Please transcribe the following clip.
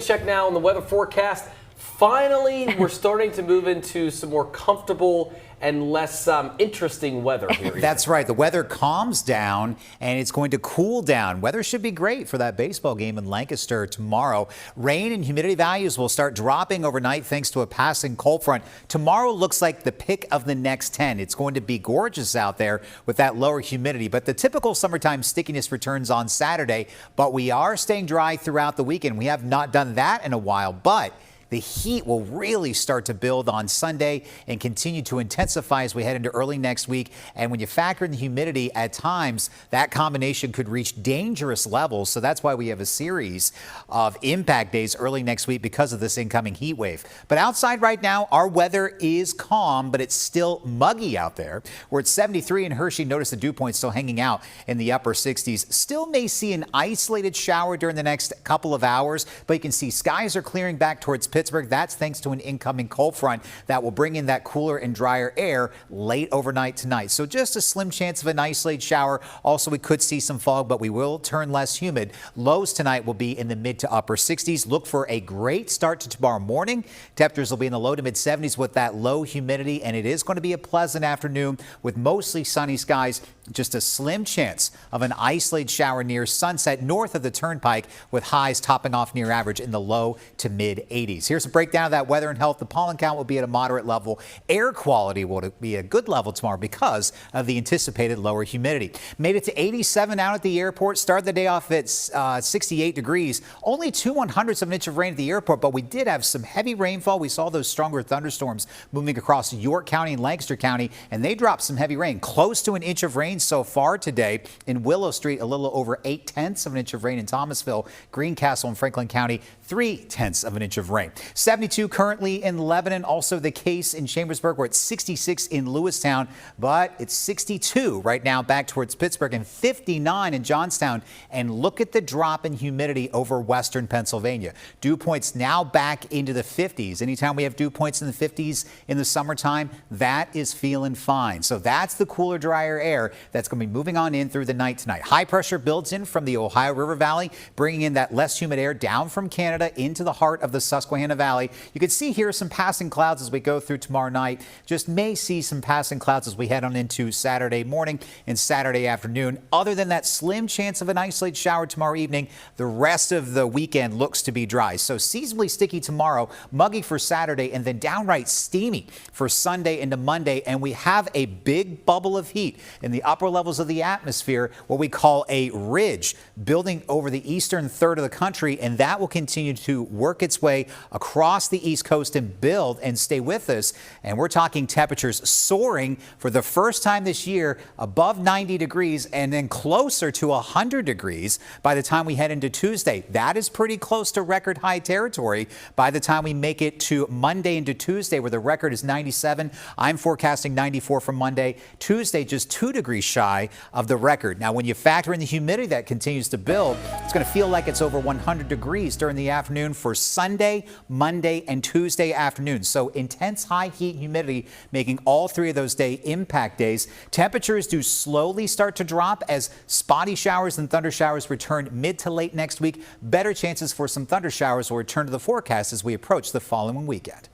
Check now on the weather forecast. Finally, we're starting to move into some more comfortable and less interesting weather here. That's right. The weather calms down and it's going to cool down. Weather should be great for that baseball game in Lancaster tomorrow. Rain and humidity values will start dropping overnight thanks to a passing cold front. Tomorrow looks like the pick of the next 10. It's going to be gorgeous out there with that lower humidity, but the typical summertime stickiness returns on Saturday. But we are staying dry throughout the weekend. We have not done that in a while, but the heat will really start to build on Sunday and continue to intensify as we head into early next week. And when you factor in the humidity, at times that combination could reach dangerous levels. So that's why we have a series of impact days early next week because of this incoming heat wave. But outside right now, our weather is calm, but it's still muggy out there. We're at 73 in Hershey. Notice the dew point still hanging out in the upper 60s. Still may see an isolated shower during the next couple of hours, but you can see skies are clearing back towards Pittsburgh. That's thanks to an incoming cold front that will bring in that cooler and drier air late overnight tonight. So just a slim chance of an isolated shower. Also, we could see some fog, but we will turn less humid. Lows tonight will be in the mid to upper 60s. Look for a great start to tomorrow morning. Temperatures will be in the low to mid 70s with that low humidity, and it is going to be a pleasant afternoon with mostly sunny skies. Just a slim chance of an isolated shower near sunset north of the turnpike with highs topping off near average in the low to mid 80s. Here's a breakdown of that weather and health. The pollen count will be at a moderate level. Air quality will be a good level tomorrow because of the anticipated lower humidity. Made it to 87 out at the airport. Started the day off at 68 degrees. Only 2/100ths of an inch of rain at the airport, but we did have some heavy rainfall. We saw those stronger thunderstorms moving across York County and Lancaster County, and they dropped some heavy rain. Close to an inch of rain so far today. In Willow Street, a little over 0.8 of an inch of rain in Thomasville. Greencastle in Franklin County, 0.3 of an inch of rain. 72 currently in Lebanon. Also the case in Chambersburg. We're at 66 in Lewistown, but it's 62 right now back towards Pittsburgh and 59 in Johnstown. And look at the drop in humidity over western Pennsylvania. Dew points now back into the 50s. Anytime we have dew points in the 50s in the summertime, that is feeling fine. So that's the cooler, drier air that's going to be moving on in through the night tonight. High pressure builds in from the Ohio River Valley, bringing in that less humid air down from Canada into the heart of the Susquehanna Valley. You can see here some passing clouds as we go through tomorrow night. Just may see some passing clouds as we head on into Saturday morning and Saturday afternoon. Other than that slim chance of an isolated shower tomorrow evening, the rest of the weekend looks to be dry. So seasonably sticky tomorrow, muggy for Saturday, and then downright steamy for Sunday into Monday. And we have a big bubble of heat in the upper levels of the atmosphere, what we call a ridge, building over the eastern third of the country, and that will continue to work its way across the East Coast and build and stay with us. And we're talking temperatures soaring for the first time this year above 90 degrees and then closer to 100 degrees by the time we head into Tuesday. That is pretty close to record high territory by the time we make it to Monday into Tuesday, where the record is 97. I'm forecasting 94 for Monday. Tuesday, just 2 degrees shy of the record. Now, when you factor in the humidity that continues to build, it's going to feel like it's over 100 degrees during the afternoon for Sunday, Monday, and Tuesday afternoon. So intense high heat humidity making all three of those impact days. Temperatures do slowly start to drop as spotty showers and thunder showers return mid to late next week. Better chances for some thunder showers will return to the forecast as we approach the following weekend.